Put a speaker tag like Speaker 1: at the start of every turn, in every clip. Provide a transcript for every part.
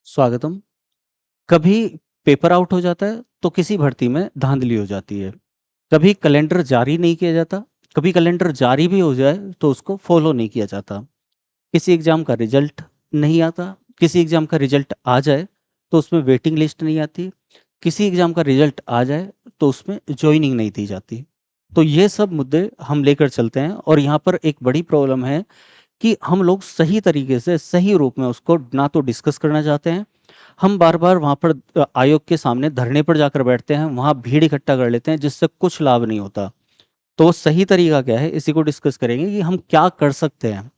Speaker 1: स्वागतम। कभी paper out हो जाता है तो किसी भर्ती में धांधली हो जाती है। कभी कैलेंडर जारी नहीं किया जाता, कभी कैलेंडर जारी भी हो जाए तो उसको फॉलो नहीं किया जाता। किसी एग्जाम का रिजल्ट नहीं आता, किसी एग्जाम का रिजल्ट आ जाए तो उसमें वेटिंग लिस्ट नहीं आती, किसी एग्जाम का रिजल्ट आ जाए तो उसमें ज्वाइनिंग नहीं दी जाती। तो ये सब मुद्दे हम लेकर चलते हैं और यहाँ पर एक बड़ी प्रॉब्लम है कि हम लोग सही तरीके से, सही रूप में उसको ना तो डिस्कस करना चाहते हैं। हम बार-बार वहाँ पर आयोग के सामने धरने पर जाकर बैठते हैं, वहाँ भीड़ इकट्ठा कर लेते हैं जिससे कुछ लाभ नहीं होता। तो वो सही तरीका क्या है, इसी को डिस्कस करेंगे कि हम क्या कर सकते हैं।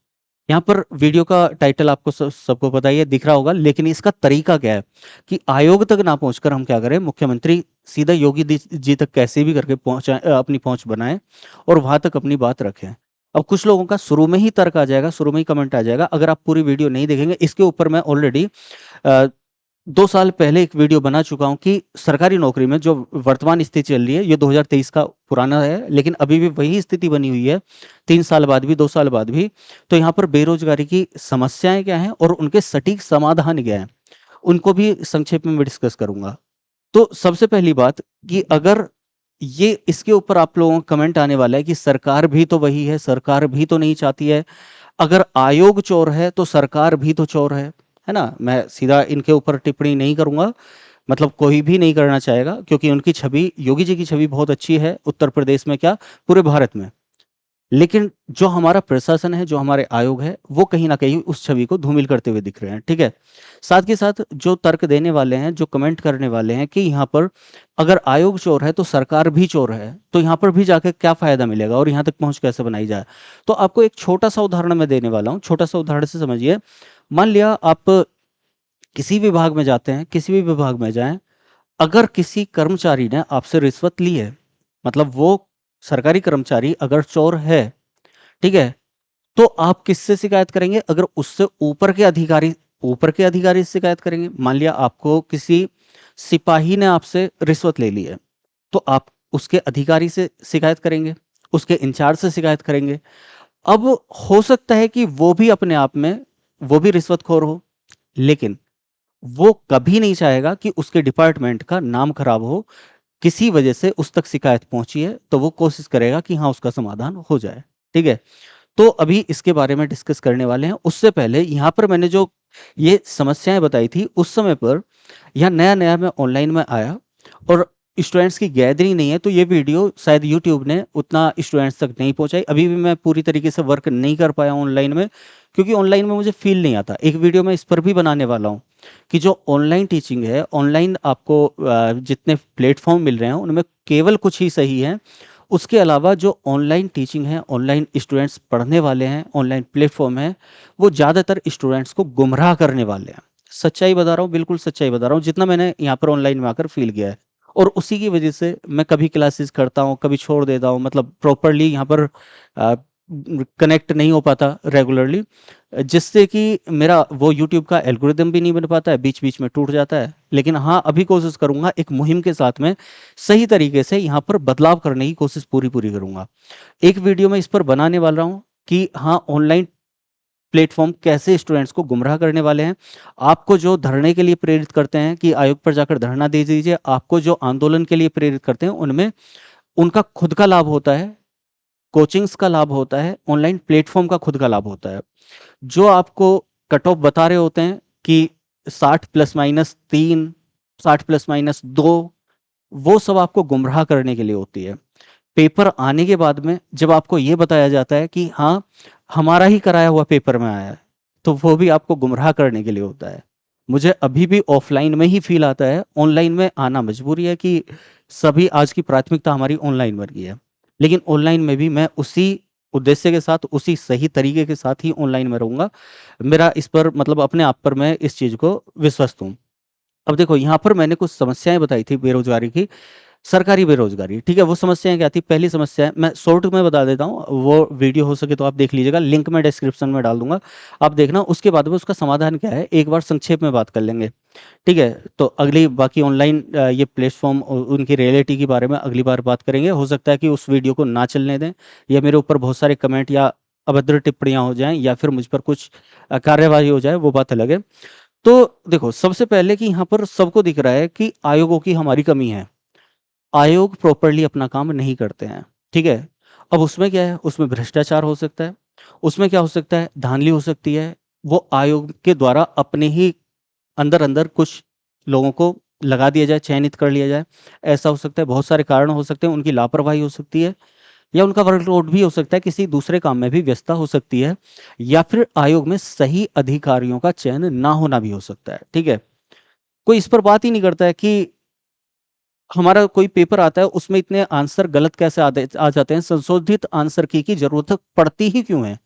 Speaker 1: यहाँ पर वीडियो का टाइटल आपको सबको पता ही है, दिख रहा होगा, लेकिन इसका तरीका क्या है कि आयोग तक ना पहुँचकर हम क्या करें, मुख्यमंत्री सीधा योगी जी तक कैसे भी करके पहुँचाएँ, अपनी पहुँच बनाएँ और वहाँ तक अपनी बात रखें। अब कुछ लोगों का शुरू में ही तर्क आ जाएगा, शुरू में ही कमेंट आ जाएगा, अगर आप पूरी वीडियो नहीं देखेंगे। इसके ऊपर मैं ऑलरेडी अ, 2 साल पहले एक वीडियो बना चुका हूँ कि सरकारी नौकरी में जो वर्तमान स्थिति चल रही है, ये 2023 का पुराना है, लेकिन अभी भी वही स्थिति बनी हुई है, 3 साल बाद भी, 2 साल बाद भी। तो यहाँ पर बेरोज़गारी की समस्याएँ क्या हैं और उनके सटीक समाधान क्या हैं, उनको भी संक्षेप में मैं डिस्कस करूँगा। तो सबसे पहली बात कि अगर ये इसके ऊपर आप लोगों का कमेंट आने वाला है कि सरकार भी तो वही है, सरकार भी तो नहीं चाहती है। अगर आयोग चोर है, तो सरकार भी तो चोर है ना? मैं सीधा इनके ऊपर टिप्पणी नहीं करूँगा, मतलब कोई भी नहीं करना चाहेगा क्योंकि उनकी छवि, योगी जी की छवि बहुत अच्छी है, उत्तर प्रदेश में क्या, पूरे भारत में। लेकिन जो हमारा प्रशासन है, जो हमारे आयोग है, वो कहीं न कहीं उस छवि को धूमिल करते हुए दिख रहे हैं, ठीक है? साथ के साथ जो तर्क देने वाले हैं, जो कमेंट करने वाले हैं कि यहाँ पर अगर आयोग चोर है, तो सरकार भी चोर है, तो यहाँ पर भी जाके क्या फ़ायदा मिलेगा और यहाँ तक पहुँच कैसे बनाई जाए? तो आपको एक छोटा-सा उदाहरण मैं देने वाला हूँ, छोटा-सा उदाहरण से समझिए। मान लिया आप किसी विभाग में जाते हैं, किसी भी विभाग में जाएँ, अगर किसी कर्मचारी ने आपसे रिश्वत ली है, मतलब वो सरकारी कर्मचारी अगर चोर है, ठीक है? तो आप किससे शिकायत करेंगे? अगर उससे ऊपर के अधिकारी से शिकायत करेंगे। मान लिया आपको किसी सिपाही ने आपसे रिश्वत ले ली है, तो आप उसके अधिकारी से शिकायत करेंगे, उसके इंचार्ज से शिकायत करेंगे। अब हो सकता है कि वो भी अपने आप में वो भी रिश्वतखोर हो, लेकिन वो कभी नहीं चाहेगा कि उसके डिपार्टमेंट का नाम खराब हो। किसी वजह से उस तक शिकायत पहुँची है, तो वो कोशिश करेगा कि हाँ, उसका समाधान हो जाए। ठीक है? तो अभी इसके बारे में डिस्कस करने वाले हैं। उससे पहले यहाँ पर मैंने जो ये समस्याएँ बताई थी, उस समय पर यहाँ नया-नया मैं ऑनलाइन में आया और स्टूडेंट्स की गैदरिंग नहीं है, तो ये वीडियो शायद यूट्यूब ने उतना स्टूडेंट्स तक नहीं पहुँचाई। अभी भी मैं पूरी तरीके से वर्क नहीं कर पाया ऑनलाइन में, क्योंकि ऑनलाइन में मुझे फ़ील नहीं आता। एक वीडियो मैं इस पर भी बनाने वाला हूँ कि जो ऑनलाइन टीचिंग है, ऑनलाइन आपको जितने प्लेटफ़ॉर्म मिल रहे हैं, उनमें केवल कुछ ही सही हैं। उसके अलावा जो ऑनलाइन टीचिंग है, ऑनलाइन स्टूडेंट्स पढ़ने वाले हैं, ऑनलाइन प्लेटफ़ॉर्म है, वो ज़्यादातर स्टूडेंट्स को गुमराह करने वाले हैं। सच्चाई बता रहा हूँ, बिल्कुल सच्चाई बता रहा हूँ, जितना मैंने यहाँ पर ऑनलाइन में आकर फ़ील किया है। और उसी की वजह से मैं कभी क्लासेस करता हूँ, कभी छोड़ देता हूँ, मतलब प्रॉपर्ली यहाँ पर अ, कनेक्ट नहीं हो पाता रेगुलरली, जिससे कि मेरा वो यूट्यूब का एल्गोरिदम भी नहीं बन पाता है, बीच-बीच में टूट जाता है। लेकिन हाँ, अभी कोशिश करूँगा एक मुहिम के साथ में सही तरीके से यहाँ पर बदलाव करने की कोशिश पूरी-पूरी करूँगा। एक वीडियो मैं इस पर बनाने वाला हूँ कि हाँ, ऑनलाइन प्लेटफ़ॉर्म कैसे स्टूडेंट्स को गुमराह करने वाले हैं। आपको जो धरने के लिए प्रेरित करते हैं कि आयोग पर जाकर धरना दे दीजिए, आपको जो आंदोलन के लिए प्रेरित करते हैं, उनमें उनका खुद का लाभ होता है, कोचिंग्स का लाभ होता है, ऑनलाइन प्लेटफ़ॉर्म का खुद का लाभ होता है। जो आपको कट ऑफ बता रहे होते हैं कि 60 प्लस-माइनस 3, 60 प्लस-माइनस 2, वो सब आपको गुमराह करने के लिए होती है। पेपर आने के बाद में जब आपको ये बताया जाता है कि हाँ, हमारा ही कराया हुआ पेपर में आया है, तो वो भी आपको गुमराह करने के लिए होता है। मुझे अभी भी ऑफ़लाइन में ही फ़ील आता है, ऑनलाइन में आना मजबूरी है कि सभी आज की प्राथमिकता हमारी ऑनलाइन बन गई है। लेकिन ऑनलाइन में भी मैं उसी उद्देश्य के साथ, उसी सही तरीके के साथ ही ऑनलाइन में रहूँगा। मेरा इस पर मतलब अपने आप पर मैं इस चीज़ को विश्वस्त हूँ। अब देखो यहाँ पर मैंने कुछ समस्याएँ बताई थी बेरोज़गारी की। सरकारी बेरोज़गारी, ठीक है? वो समस्याएँ क्या थी? पहली समस्या मैं शॉर्ट में बता देता हूँ, वो वीडियो हो सके तो आप देख लीजिएगा, लिंक मैं डिस्क्रिप्शन में डाल दूँगा, आप देखना। उसके बाद में उसका समाधान क्या है, एक बार संक्षेप में बात कर लेंगे, ठीक है? तो अगली बाकी ऑनलाइन ये प्लेटफ़ॉर्म उनकी रियलिटी के बारे में अगली बार बात करेंगे। हो सकता है कि उस वीडियो को ना चलने दें या मेरे ऊपर बहुत सारे कमेंट या अभद्र टिप्पणियाँ हो जाएँ या फिर मुझ पर कुछ कार्यवाही हो जाए, वो बात अलग है। तो देखो, सबसे पहले कि यहाँ पर सबको दिख रहा है कि आयोगों की हमारी कमी है। आयोग प्रॉपर्ली अपना काम नहीं करते हैं, ठीक है? अब उसमें क्या है? उसमें भ्रष्टाचार हो सकता है, उसमें क्या हो सकता है? धांधली हो सकती है। वो आयोग के द्वारा अपने ही अंदर-अंदर कुछ लोगों को लगा दिया जाए, चयनित कर लिया जाए। ऐसा हो सकता है, बहुत सारे कारण हो सकते हैं, उनकी लापरवाही हो सकती है या उनका वर्कलोड भी हो सकता है, किसी दूसरे काम में भी व्यस्तता हो सकती है या फिर आयोग में सही अधिकारियों का चयन ना होना भी हो सकता है, ठीक है? कोई इस पर बात ही नहीं करता है कि हमारा कोई पेपर आता है, उसमें इतने आंसर गलत कैसे आ जाते हैं, संशोधित आंसर की ज़रूरत पड़ती ही क्यों है?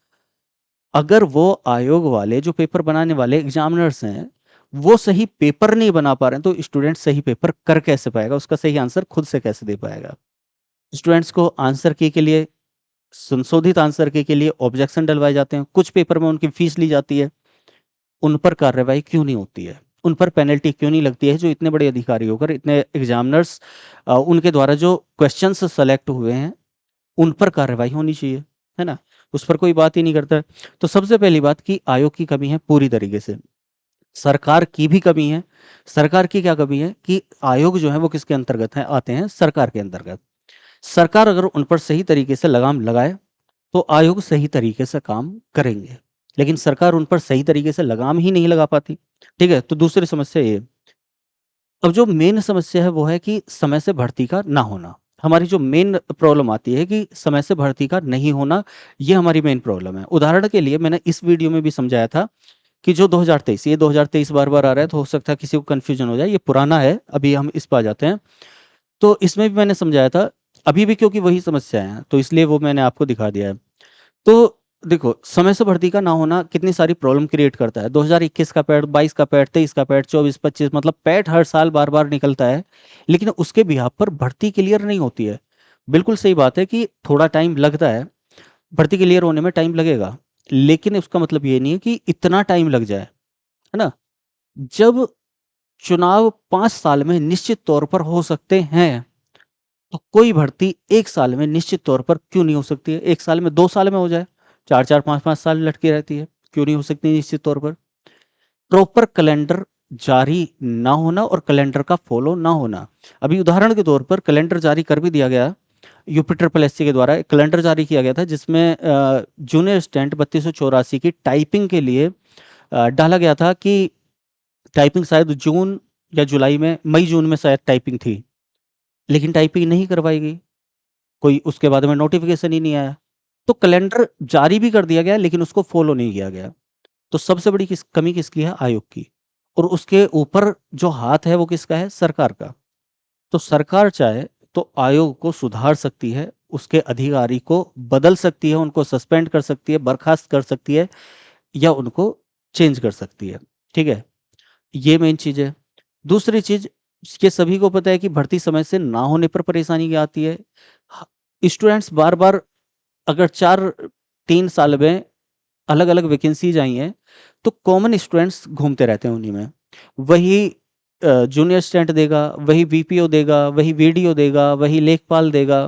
Speaker 1: अगर वो आयोग वाले जो पेपर बनाने वाले एग्जामिनर्स हैं, वो सही पेपर नहीं बना पा रहे हैं, तो स्टूडेंट सही पेपर कर कैसे पाएगा? उसका सही आंसर खुद से कैसे दे पाएगा? स्टूडेंट्स को आंसर की के लिए, संशोधित आंसर की के लिए ऑब्जेक्शन डलवाए जाते हैं, कुछ पेपर में उनकी फीस ली जाती है, उन पर कार्रवाई क्यों नहीं होती है? उन पर पेनल्टी क्यों नहीं लगती है? जो इतने बड़े अधिकारी होकर इतने एग्जामिनर्स उनके द्वारा जो क्वेश्चंस सेलेक्ट हुए हैं, उन पर कार्रवाई होनी चाहिए, है ना? उस पर कोई बात ही नहीं करता है। तो सबसे पहली बात कि आयोग की कमी है पूरी तरीके से। सरकार की भी कमी है। सरकार की क्या कमी है कि आयोग जो है वो किसके अंतर्गत हैं? आते हैं सरकार के अंतर्गत। सरकार अगर उन पर सही तरीके से लगाम लगाए, तो आयोग सही तरीके से काम करेंगे। लेकिन सरकार उन पर सही तरीके से लगाम ही नहीं लगा पाती, ठीक है? तो दूसरी समस्या ये, अब जो मेन समस्या है वो है कि समय से भर्ती का ना होना। हमारी जो मेन प्रॉब्लम आती है कि समय से भर्ती का नहीं होना, ये हमारी मेन प्रॉब्लम है। उदाहरण के लिए मैंने इस वीडियो में भी समझाया था कि जो 2023, ये 2023 बार-बार आ रहा है, तो हो सकता है किसी को कन्फ्यूजन हो जाए, ये पुराना है, अभी हम इस पे आ जाते हैं। तो इसमें भी मैंने समझाया था, अभी भी क्योंकि वही समस्याएँ हैं, तो इसलिए वो मैंने आपको दिखा दिया है। तो देखो, समय से भर्ती का ना होना कितनी सारी प्रॉब्लम क्रिएट करता है। 2021 का पैड, 22 का पैड, 23 का पैड, 24, 25, मतलब पैड हर साल बार-बार निकलता है, लेकिन उसके बिहाफ़ पर भर्ती क्लियर नहीं होती है। बिल्कुल सही बात है कि थोड़ा टाइम लगता है, भर्ती क्लियर होने में टाइम लगेगा, लेकिन उसका मतलब ये नहीं है कि इतना टाइम लग जाए, है ना? जब चुनाव 5 साल में निश्चित तौर पर हो सकते हैं, तो कोई भर्ती 1 साल में निश्चित तौर पर क्यों नहीं हो सकती है? 1 साल में, 2 साल में हो जाए, 4-4, 5-5 साल लटकी रहती है, क्यों नहीं हो सकती निश्चित तौर पर? प्रॉपर कैलेंडर जारी ना होना और कैलेंडर का फॉलो ना होना। अभी उदाहरण के तौर पर कैलेंडर जारी कर भी दिया गया, यूपी ट्रिपल एससी के द्वारा एक कैलेंडर जारी किया गया था जिसमें जूनियर असिस्टेंट 3284 की टाइपिंग के लिए डाला गया था कि टाइपिंग शायद जून या जुलाई में, मई-जून में शायद टाइपिंग थी, लेकिन टाइपिंग नहीं करवाई गई। कोई उसके बाद में नोटिफ़िकेशन ही नहीं आया। तो कैलेंडर जारी भी कर दिया गया लेकिन उसको फ़ॉलो नहीं किया गया। तो सबसे बड़ी कमी किसकी है? आयोग की। और उसके ऊपर जो हाथ है वो किसका है? सरकार का। तो सरकार चाहे तो आयोग को सुधार सकती है, उसके अधिकारी को बदल सकती है, उनको सस्पेंड कर सकती है, बर्खास्त कर सकती है या उनको चेंज कर सकती है। ठीक है? ये मेन चीज़ है। दूसरी चीज़, ये सभी को पता है कि भर्ती समय से ना होने पर परेशानी क्या आती है। ह स्टूडेंट्स बार-बार, अगर 4-3 साल में अलग-अलग वैकेंसीज़ आई हैं, तो कॉमन स्टूडेंट्स घूमते रहते हैं उन्हीं में। वही जूनियर असिस्टेंट देगा, वही वीपीओ देगा, वही वीडीओ देगा, वही लेखपाल देगा।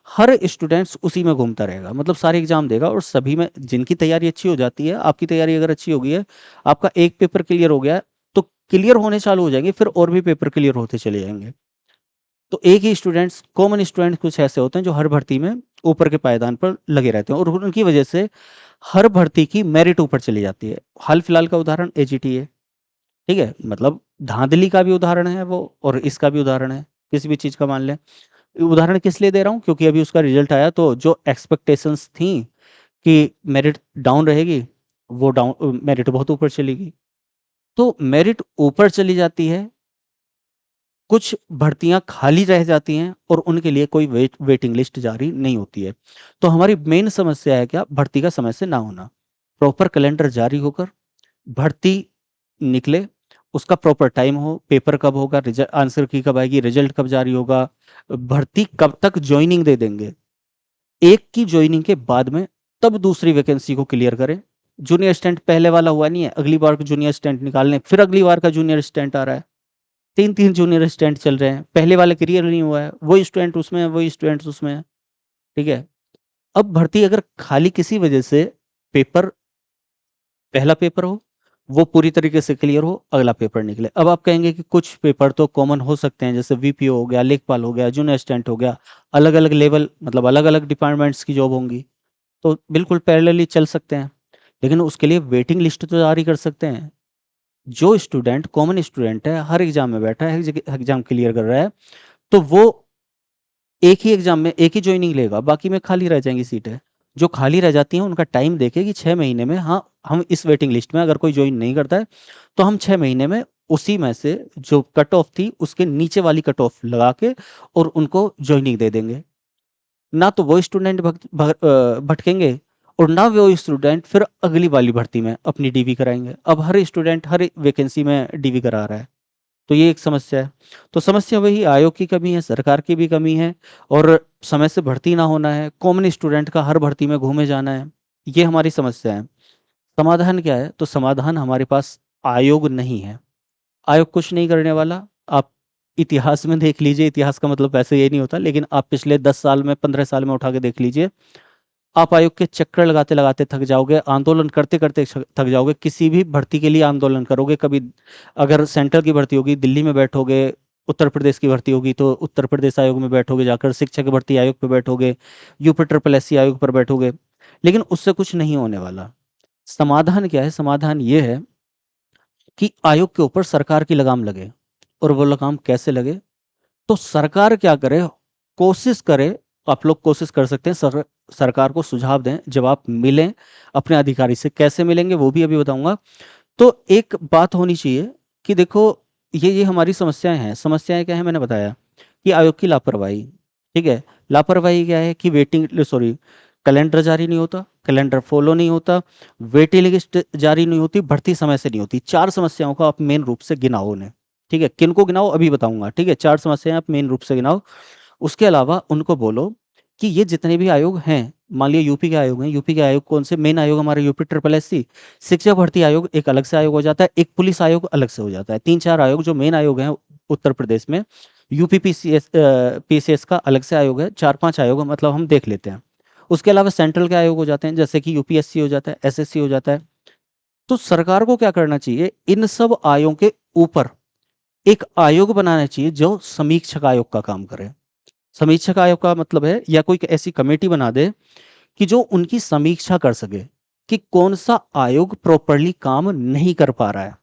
Speaker 1: हर स्टूडेंट्स उसी में घूमता रहेगा, मतलब सारे एग्ज़ाम देगा और सभी में जिनकी तैयारी अच्छी हो जाती है, आपकी तैयारी अगर अच्छी हो गई है, आपका एक पेपर क्लियर हो गया है, तो क्लियर होने चालू हो जाएँगे, फिर और भी पेपर क्लियर होते चले जाएँगे। तो एक ही स्टूडेंट्स, कॉमन स्टूडेंट्स कुछ ऐसे होते हैं जो हर भर्ती में ऊपर के पायदान पर लगे रहते हैं और उनकी वजह से हर भर्ती की मेरिट ऊपर चली जाती है। हाल-फिलहाल का उदाहरण एजीटी है, ठीक है? मतलब धाँधली का भी उदाहरण है वो और इसका भी उदाहरण है, किसी भी चीज़ का मान लें। उदाहरण किस लिए दे रहा हूँ? क्योंकि अभी उसका रिज़ल्ट आया तो जो एक्सपेक्टेशंस थी कि मेरिट डाउन रहेगी, वो मेरिट बहुत ऊपर चली गई। तो मेरिट ऊपर चली जाती है, कुछ भर्तियाँ खाली रह जाती हैं और उनके लिए कोई वेटिंग लिस्ट जारी नहीं होती है। तो हमारी मेन समस्या है क्या? भर्ती का समय से ना होना। प्रॉपर कैलेंडर जारी होकर भर्ती निकले, उसका प्रॉपर टाइम हो, पेपर कब होगा, आंसर की कब आएगी, रिजल्ट कब जारी होगा, भर्ती कब तक जॉइनिंग दे देंगे। एक की जॉइनिंग के बाद में तब दूसरी वैकेंसी को क्लियर करें। जूनियर असिस्टेंट पहले वाला हुआ नहीं है, अगली बार को जूनियर असिस्टेंट निकालने, फिर अगली बार का जूनियर असिस्टेंट आ रहा है। 3-3 जूनियर असिस्टेंट चल रहे हैं, पहले वाले क्लियर नहीं हुआ है, वही स्टूडेंट उसमें है, वही स्टूडेंट्स उसमें है, ठीक है? अब भर्ती अगर खाली किसी वजह से पेपर, पहला पेपर हो, वो पूरी तरीके से क्लियर हो, अगला पेपर निकले। अब आप कहेंगे कि कुछ पेपर तो कॉमन हो सकते हैं, जैसे वीपीओ हो गया, लेखपाल हो गया, जूनियर असिस्टेंट हो गया, अलग अलग लेवल मतलब अलग अलग डिपार्टमेंट्स की जॉब होंगी, तो बिल्कुल पैरेलली चल सकते हैं। लेकिन उसके लिए वेटिंग लिस्ट तो जारी कर सकते हैं। जो स्टूडेंट कॉमन स्टूडेंट है, हर एग्जाम में बैठा है, एग्जाम क्लियर कर रहा है, तो वो एक ही एग्जाम में एक ही ज्वाइनिंग लेगा, बाकी में खाली रह जाएंगी सीटें। जो खाली रह जाती हैं उनका टाइम देके कि 6 महीने में, हाँ हम इस वेटिंग लिस्ट में अगर कोई ज्वाइन नहीं करता है तो हम 6 महीने में उसी में से जो कट ऑफ थी उसके नीचे वाली कट ऑफ लगा के और उनको ज्वाइनिंग दे देंगे। ना तो वो स्टूडेंट भटकेंगे और ना वो स्टूडेंट फिर अगली वाली भर्ती में अपनी डीवी कराएंगे। अब हर स्टूडेंट हर वैकेंसी में डीवी करा रहा है, तो ये एक समस्या है। तो समस्या वही आयोग की कमी है, सरकार की भी कमी है, और समय से भर्ती ना होना है, कॉमन स्टूडेंट का हर भर्ती में घूमे जाना है, ये हमारी समस्या है। समाधान क्या है? तो समाधान हमारे पास आयोग नहीं है। आयोग कुछ नहीं करने वाला। आप इतिहास में देख लीजिए, इतिहास का मतलब वैसे ये नहीं होता, लेकिन आप पिछले 10 साल में 15 साल में उठा के देख लीजिए, आप आयोग के चक्कर लगाते लगाते थक जाओगे, आंदोलन करते करते थक जाओगे। किसी भी भर्ती के लिए आंदोलन करोगे, कभी अगर सेंट्रल की भर्ती होगी दिल्ली में बैठोगे, उत्तर प्रदेश की भर्ती होगी तो उत्तर प्रदेश आयोग में बैठोगे, जाकर शिक्षक भर्ती आयोग पर बैठोगे, यूपी ट्रिपल एस सी आयोग पर बैठोगे, लेकिन उससे कुछ नहीं होने वाला। समाधान क्या है? समाधान ये है कि आयोग के ऊपर सरकार की लगाम लगे। और वो लगाम कैसे लगे? तो सरकार क्या करे, कोशिश करे, आप लोग कोशिश कर सकते हैं, सरकार को सुझाव दें, जब आप मिलें अपने अधिकारी से, कैसे मिलेंगे वो भी अभी बताऊंगा। तो एक बात होनी चाहिए कि देखो, ये हमारी समस्याएं हैं। समस्याएं क्या है? मैंने बताया कि आयोग की लापरवाही। ठीक है, लापरवाही क्या है कि वेटिंग सॉरी कैलेंडर जारी नहीं होता, कैलेंडर फॉलो नहीं होता, वेटिंग लिस्ट जारी नहीं होती, भर्ती समय से नहीं होती। 4 समस्याओं का आप मेन रूप से गिनाओ उन्हें। ठीक है, किनको गिनाओ अभी बताऊंगा। ठीक है, 4 समस्याएं आप मेन रूप से गिनाओ। उसके अलावा उनको बोलो कि ये जितने भी आयोग हैं, मान लिया यूपी के आयोग हैं, यूपी के आयोग कौन से मेन आयोग? हमारे यूपी ट्रिपल एस सी, शिक्षक भर्ती आयोग एक अलग से आयोग हो जाता है, एक पुलिस आयोग अलग से हो जाता है। 3-4 आयोग जो मेन आयोग हैं उत्तर प्रदेश में। यूपी पीसीएस का अलग से आयोग है। 4-5 आयोग मतलब हम देख लेते हैं। उसके अलावा सेंट्रल के आयोग हो जाते हैं, जैसे कि यूपीएससी हो जाता है, एसएससी हो जाता है। तो सरकार को क्या करना चाहिए? इन सब आयोगों के ऊपर एक आयोग बनाना चाहिए जो समीक्षक आयोग का काम करे। समीक्षक आयोग का मतलब है, या कोई ऐसी कमेटी बना दे कि जो उनकी समीक्षा कर सके कि कौन सा आयोग प्रॉपरली काम नहीं कर पा रहा है,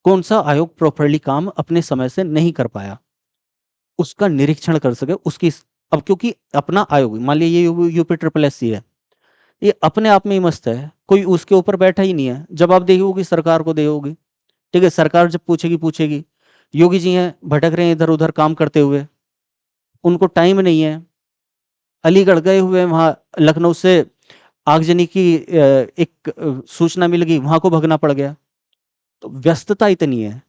Speaker 1: कौन सा आयोग प्रॉपरली काम अपने समय से नहीं कर पाया, उसका निरीक्षण कर सके उसकी। अब क्योंकि अपना आयोग, मान लीजिए ये यूपी ट्रिपल एस सी है, ये अपने आप में ही मस्त है, कोई उसके ऊपर बैठा ही नहीं है। जवाबदेही होगी सरकार को, दे होगी। ठीक है, सरकार जब पूछेगी पूछेगी। योगी जी हैं, भटक रहे हैं इधर उधर काम करते हुए, उनको टाइम नहीं है। अलीगढ़ गए हुए हैं, वहां लखनऊ से आगजनी की एक सूचना मिल गई, वहां को भगना पड़ गया। तो व्यस्तता इतनी है।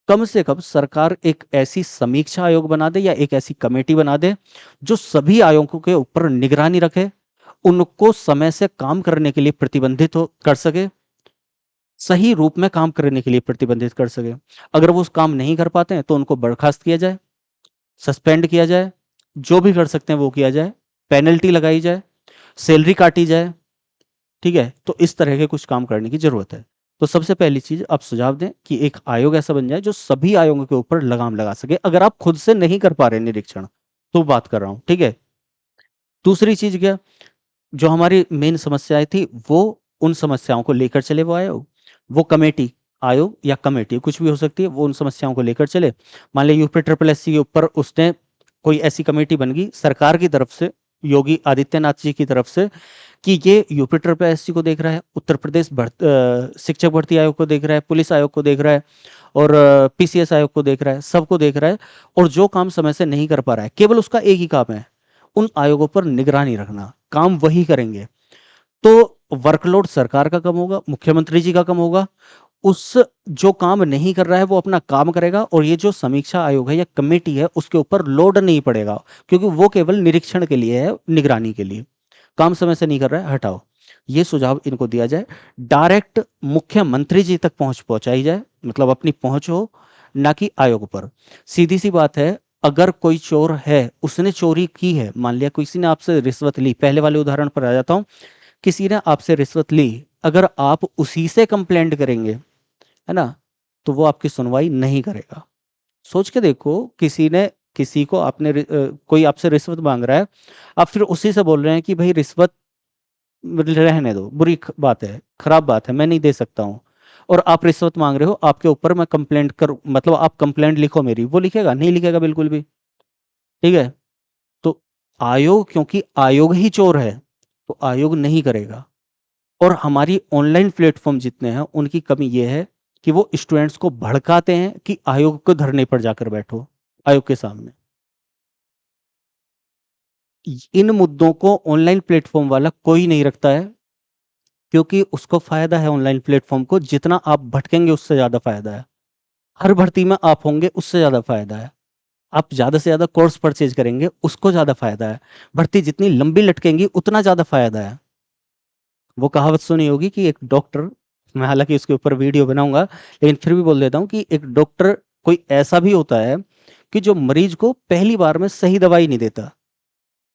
Speaker 1: कम से कम सरकार एक ऐसी समीक्षा आयोग बना दे या एक ऐसी कमेटी बना दे जो सभी आयोगों के ऊपर निगरानी रखे, उनको समय से काम करने के लिए प्रतिबंधित कर सके, सही रूप में काम करने के लिए प्रतिबंधित कर सके। अगर वो उस काम नहीं कर पाते हैं तो उनको बर्खास्त किया जाए, सस्पेंड किया जाए, जो भी कर सकते हैं वो किया जाए, पेनल्टी लगाई जाए, सैलरी काटी जाए। ठीक है, तो इस तरह के कुछ काम करने की जरूरत है। तो सबसे पहली चीज आप सुझाव दें कि एक आयोग ऐसा बन जाए जो सभी आयोगों के ऊपर लगाम लगा सके। अगर आप खुद से नहीं कर पा रहे निरीक्षण तो बात कर रहा हूं। ठीक है, दूसरी चीज क्या, जो हमारी मेन समस्याएं थी वो, उन समस्याओं को लेकर चले वो आयोग, वो कमेटी, आयोग या कमेटी कुछ भी हो सकती है, वो उन समस्याओं को लेकर चले। मान लिया यूपी ट्रिपल एस सी के ऊपर उसने कोई ऐसी कमेटी बन गई सरकार की तरफ से, योगी आदित्यनाथ जी की तरफ से, कि ये यूपी ट्रिपल एस सी को देख रहा है, उत्तर प्रदेश शिक्षक भर्ती आयोग को देख रहा है, पुलिस आयोग को देख रहा है, और पीसीएस आयोग को देख रहा है, सबको देख रहा है। और जो काम समय से नहीं कर पा रहा है, केवल उसका एक ही काम है, उन आयोगों पर निगरानी रखना। काम वही करेंगे तो वर्कलोड सरकार का कम होगा, मुख्यमंत्री जी का कम होगा। उस जो काम नहीं कर रहा है वो अपना काम करेगा, और ये जो समीक्षा आयोग है या कमेटी है उसके ऊपर लोड नहीं पड़ेगा, क्योंकि वो केवल निरीक्षण के लिए है, निगरानी के लिए। काम समय से नहीं कर रहा है, हटाओ। ये सुझाव इनको दिया जाए। डायरेक्ट मुख्यमंत्री जी तक पहुंचाई जाए, मतलब अपनी पहुंच हो, ना कि आयोग पर। सीधी सी बात है, अगर कोई चोर है, उसने चोरी की है, मान लिया किसी ने आपसे रिश्वत ली, पहले वाले उदाहरण पर आ जाता हूं, किसी ने आपसे रिश्वत ली, अगर आप उसी से कंप्लेंट करेंगे, है ना, तो वो आपकी सुनवाई नहीं करेगा। सोच के देखो, किसी को कोई आपसे रिश्वत मांग रहा है, आप फिर उसी से बोल रहे हैं कि भाई रिश्वत रहने दो, बात है, खराब बात है, मैं नहीं दे सकता हूँ। और आप रिश्वत मांग रहे हो, आपके ऊपर मैं कंप्लेंट करूँ, मतलब आप कंप्लेंट लिखो मेरी, वो लिखेगा नहीं? लिखेगा बिल्कुल भी। ठीक है। तो आयोग, क्योंकि आयोग ही चोर है, तो आयोग नहीं करेगा। और हमारी ऑनलाइन प्लेटफॉर्म जितने हैं उनकी कमी ये है कि वो स्टूडेंट्स को भड़काते हैं कि आयोग को धरने पर जाकर बैठो, आयोग के सामने। इन मुद्दों को ऑनलाइन प्लेटफॉर्म वाला कोई नहीं रखता है, क्योंकि उसको फायदा है ऑनलाइन प्लेटफॉर्म को, जितना आप भटकेंगे उससे ज्यादा फायदा है। हर भर्ती में आप होंगे उससे ज्यादा फायदा है। आप ज्यादा से ज्यादा कोर्स परचेज करेंगे उसको ज्यादा फायदा है। भर्ती जितनी लंबी लटकेंगी उतना ज्यादा फायदा है। वो कहावत सुनी होगी कि एक डॉक्टर, मैं हालांकि उसके ऊपर वीडियो बनाऊंगा, लेकिन फिर भी बोल देता हूँ कि एक डॉक्टर कोई ऐसा भी होता है कि जो मरीज को पहली बार में सही दवाई नहीं देता,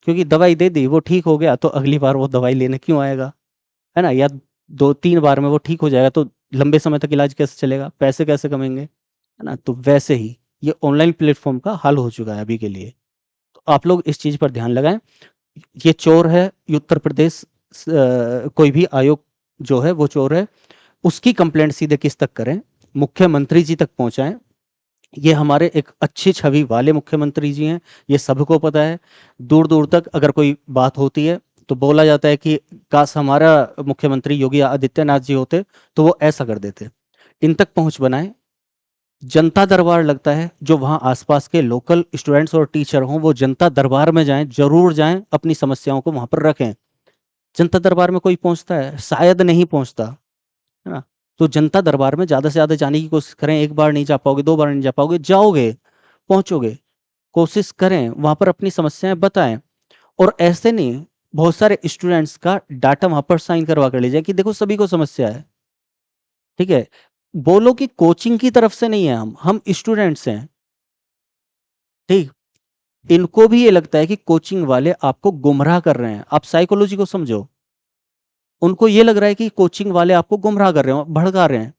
Speaker 1: क्योंकि दवाई दे दी, वो ठीक हो गया, तो अगली बार वो दवाई लेने क्यों आएगा, है ना? या 2-3 बार में वो ठीक हो जाएगा, तो लंबे समय तक इलाज कैसे चलेगा, पैसे कैसे कमेंगे, है ना? तो वैसे ही ये ऑनलाइन प्लेटफॉर्म का हल हो चुका है अभी के लिए। तो आप लोग इस चीज पर ध्यान लगाएं। ये चोर है, ये उत्तर प्रदेश कोई भी आयोग जो है वो चोर है, उसकी कंप्लेंट सीधे किस तक करें? मुख्यमंत्री जी तक पहुंचाएं। ये हमारे एक अच्छी छवि वाले मुख्यमंत्री जी हैं, ये सबको पता है। दूर दूर तक अगर कोई बात होती है तो बोला जाता है कि काश हमारा मुख्यमंत्री योगी आदित्यनाथ जी होते तो वो ऐसा कर देते। इन तक पहुंच बनाएं। जनता दरबार लगता है, जो वहाँ आसपास के लोकल स्टूडेंट्स और टीचर हों वो जनता दरबार में जाएं, जरूर जाएं, अपनी समस्याओं को वहां पर रखें। जनता दरबार में कोई पहुंचता है? शायद नहीं पहुंचता, है ना? तो जनता दरबार में ज्यादा से ज्यादा जाने की कोशिश करें। एक बार नहीं जा पाओगे, 2 बार नहीं जा पाओगे, जाओगे, पहुंचोगे, कोशिश करें, वहां पर अपनी समस्याएं बताएं। और ऐसे नहीं, बहुत सारे स्टूडेंट्स का डाटा वहां पर साइन करवा कर लीजिए कि देखो सभी को समस्या है। ठीक है। बोलो कि कोचिंग की तरफ से नहीं है, हम स्टूडेंट्स हैं। ठीक। इनको भी ये लगता है कि कोचिंग वाले आपको गुमराह कर रहे हैं, आप साइकोलॉजी को समझो। उनको ये लग रहा है कि कोचिंग वाले आपको गुमराह कर रहे हो, भड़का रहे हैं।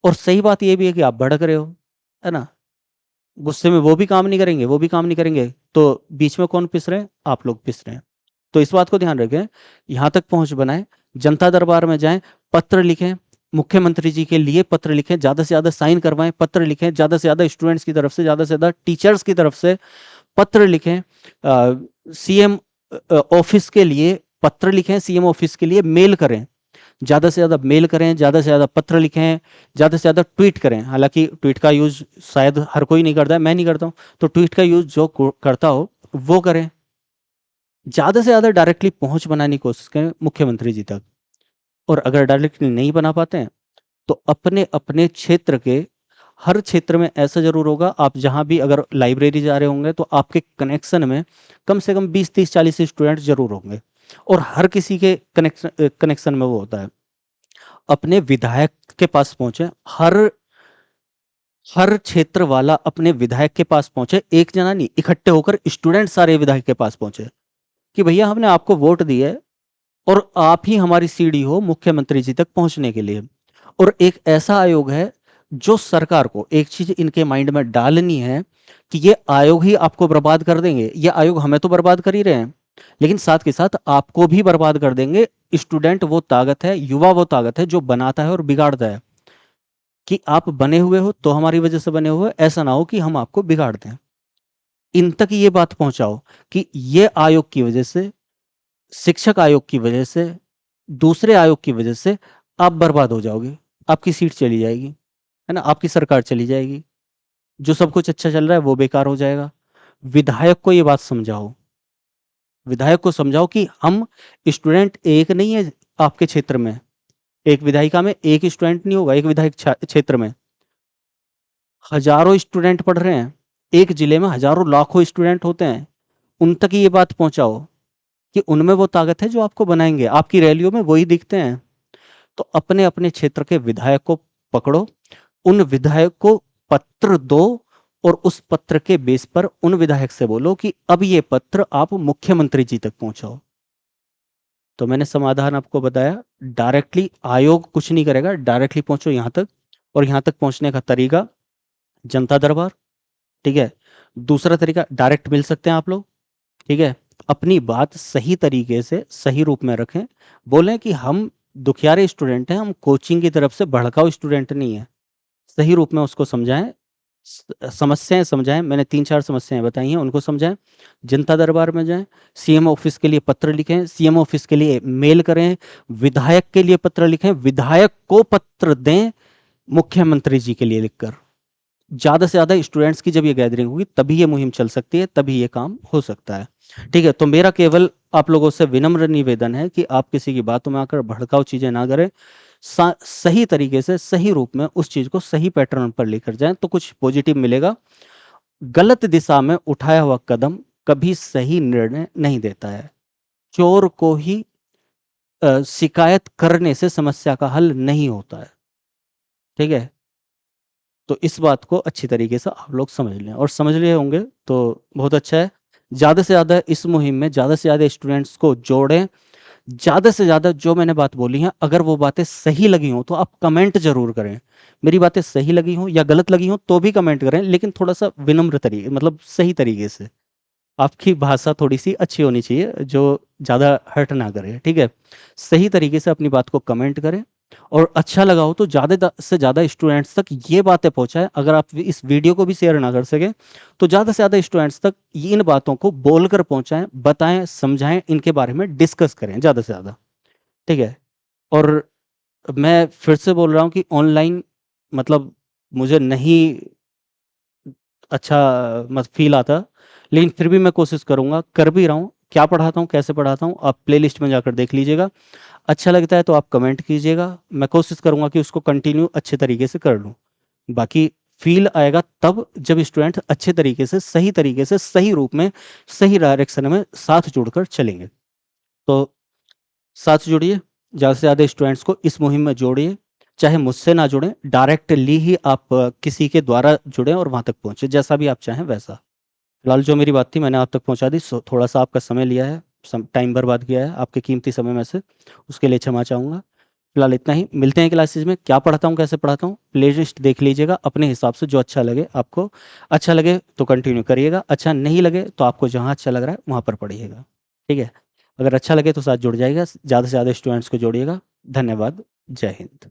Speaker 1: और सही बात ये भी है कि आप भड़क रहे हो, है ना? गुस्से में वो भी काम नहीं करेंगे, वो भी काम नहीं करेंगे, तो बीच में कौन पिस रहे हैं? आप लोग पिस रहे हैं। तो इस बात को ध्यान रखें, यहां तक पहुंच बनाएं, जनता दरबार में जाएं, पत्र लिखें, मुख्यमंत्री जी के लिए पत्र लिखें, ज्यादा से ज्यादा साइन करवाएं, पत्र लिखें, ज्यादा से ज्यादा स्टूडेंट्स की तरफ से, ज्यादा से ज्यादा टीचर्स की तरफ से पत्र लिखें। सीएम ऑफिस के लिए पत्र लिखें, सीएम ऑफिस के लिए मेल करें, ज़्यादा से ज़्यादा मेल करें, ज़्यादा से ज़्यादा पत्र लिखें, ज़्यादा से ज़्यादा ट्वीट करें। हालांकि ट्वीट का यूज़ शायद हर कोई नहीं करता है, मैं नहीं करता हूँ, तो ट्वीट का यूज़ जो करता हो वो करें। ज़्यादा से ज़्यादा डायरेक्टली पहुंच बनाने की कोशिश करें मुख्यमंत्री जी तक। और अगर डायरेक्टली नहीं बना पाते हैं तो अपने अपने क्षेत्र के, हर क्षेत्र में ऐसा जरूर होगा, आप जहां भी अगर लाइब्रेरी जा रहे होंगे तो आपके कनेक्शन में कम से कम 20-30-40 स्टूडेंट जरूर होंगे। और हर किसी के कनेक्शन में वो होता है। अपने विधायक के पास पहुंचे, हर हर क्षेत्र वाला अपने विधायक के पास पहुंचे, एक जना नहीं, इकट्ठे होकर स्टूडेंट सारे विधायक के पास पहुंचे कि भैया हमने आपको वोट दी है और आप ही हमारी सीढ़ी हो मुख्यमंत्री जी तक पहुंचने के लिए। और एक ऐसा आयोग है जो सरकार को एक चीज इनके माइंड में डालनी है कि ये आयोग ही आपको बर्बाद कर देंगे। ये आयोग हमें तो बर्बाद कर ही रहे हैं, लेकिन साथ के साथ आपको भी बर्बाद कर देंगे। स्टूडेंट वो ताकत है, युवा वो ताकत है जो बनाता है और बिगाड़ता है। कि आप बने हुए हो तो हमारी वजह से बने हुए, ऐसा ना हो कि हम आपको बिगाड़ दें। इन तक ये बात पहुंचाओ कि ये आयोग की वजह से, शिक्षक आयोग की वजह से, दूसरे आयोग की वजह से आप बर्बाद हो जाओगे, आपकी सीट चली जाएगी, है ना, आपकी सरकार चली जाएगी, जो सब कुछ अच्छा चल रहा है वो बेकार हो जाएगा। विधायक को ये बात समझाओ, विधायक को समझाओ कि हम स्टूडेंट एक नहीं है आपके क्षेत्र में, एक विधायिका में एक स्टूडेंट नहीं होगा, एक विधायक क्षेत्र में हजारों स्टूडेंट पढ़ रहे हैं, एक जिले में हजारों लाखों स्टूडेंट होते हैं। उन तक ये बात पहुंचाओ कि उनमें वो ताकत है जो आपको बनाएंगे, आपकी रैलियों में वही दिखते हैं। तो अपने अपने क्षेत्र के विधायक को पकड़ो, उन विधायक को पत्र दो, और उस पत्र के बेस पर उन विधायक से बोलो कि अब ये पत्र आप मुख्यमंत्री जी तक पहुंचाओ। तो मैंने समाधान आपको बताया, डायरेक्टली आयोग कुछ नहीं करेगा, डायरेक्टली पहुँचो यहाँ तक, और यहाँ तक पहुँचने का तरीका जनता दरबार, ठीक है? दूसरा तरीका डायरेक्ट मिल सकते हैं आप लोग, ठीक है? अपनी बात सही तरीके से, सही रूप में रखें, बोलें कि हम दुखियारे स्टूडेंट हैं, हम कोचिंग की तरफ से भड़काऊ स्टूडेंट नहीं हैं। सही रूप में उसको समझाएँ, समस्याएँ समझाएँ, मैंने 3-4 समस्याएँ बताई हैं, उनको समझाएँ। जनता दरबार में जाएँ, सीएम ऑफ़िस के लिए पत्र लिखें, सीएम ऑफ़िस के लिए मेल करें, विधायक के लिए पत्र लिखें, विधायक को पत्र दें, मुख्यमंत्री जी के लिए लिखकर। ज़्यादा से ज़्यादा स्टूडेंट्स की जब ये गैदरिंग होगी, तभी ये मुहिम चल सकती है, तभी ये काम हो सकता है। ठीक है? तो मेरा केवल आप लोगों से विनम्र निवेदन है कि आप किसी की बातों में आकर भड़काऊ चीज़ें ना करें। सही तरीके से, सही रूप में उस चीज़ को सही पैटर्न पर लेकर जाएँ, तो कुछ पॉजिटिव मिलेगा। गलत दिशा में उठाया हुआ कदम कभी सही निर्णय नहीं देता है। चोर को ही शिकायत करने से समस्या का हल नहीं होता है। ठीक है? तो इस बात को अच्छी तरीके से आप लोग समझ लें, और समझ लिए होंगे तो बहुत अच्छा है। ज़्यादा से ज़्यादा इस मुहिम में ज़्यादा से ज़्यादा स्टूडेंट्स को जोड़ें। ज़्यादा से ज़्यादा जो मैंने बात बोली हैं, अगर वो बातें सही लगी हों तो आप कमेंट ज़रूर करें। मेरी बातें सही लगी हों या गलत लगी हों तो भी कमेंट करें, लेकिन थोड़ा-सा विनम्र तरीके, मतलब सही तरीके से। आपकी भाषा थोड़ी-सी अच्छी होनी चाहिए, जो ज़्यादा हर्ट ना करे, ठीक है? सही तरीके से अपनी बात को कमेंट करें, और अच्छा लगा हो तो ज़्यादा से ज़्यादा स्टूडेंट्स तक ये बातें पहुँचाएँ। अगर आप इस वीडियो को भी शेयर ना कर सकें, तो ज़्यादा से ज़्यादा स्टूडेंट्स तक इन बातों को बोलकर पहुँचाएँ, बताएँ, समझाएँ, इनके बारे में डिस्कस करें ज़्यादा से ज़्यादा, ठीक है? और मैं फिर से बोल रहा हूँ कि ऑनलाइन, मतलब मुझे नहीं अच्छा मत फ़ील आता, लेकिन फिर भी मैं कोशिश करूँगा, कर भी रहा हूँ। क्या पढ़ाता हूँ, कैसे पढ़ाता हूँ, आप प्लेलिस्ट में जाकर देख लीजिएगा। अच्छा लगता है तो आप कमेंट कीजिएगा, मैं कोशिश करूँगा कि उसको कंटिन्यू अच्छे तरीके से कर लूँ। बाकी फ़ील आएगा तब जब स्टूडेंट अच्छे तरीके से, सही तरीके से, सही रूप में, सही डायरेक्शन में साथ जुड़कर चलेंगे। तो साथ जुड़िए, ज़्यादा से ज़्यादा स्टूडेंट्स को इस मुहिम में जोड़िए, चाहे मुझसे ना जुड़ें, डायरेक्टली ही आप किसी के द्वारा जुड़ें और वहाँ तक पहुँचे, जैसा भी आप चाहें वैसा। फिलहाल जो मेरी बात थी मैंने आप तक पहुँचा दी, थोड़ा-सा आपका समय लिया है, टाइम बर्बाद किया है आपके कीमती समय में से, उसके लिए क्षमा चाहूँगा। फिलहाल इतना ही, मिलते हैं क्लासेस में। क्या पढ़ाता हूँ, कैसे पढ़ाता हूँ, प्लेलिस्ट देख लीजिएगा अपने हिसाब से, जो अच्छा लगे आपको। अच्छा लगे तो कंटिन्यू करिएगा, अच्छा नहीं लगे तो आपको जहाँ अच्छा लग रहा है वहाँ पर पढ़िएगा, ठीक है? अगर अच्छा लगे तो साथ जुड़ जाइएगा, ज़्यादा से ज़्यादा स्टूडेंट्स को जोड़िएगा। धन्यवाद, जय हिंद।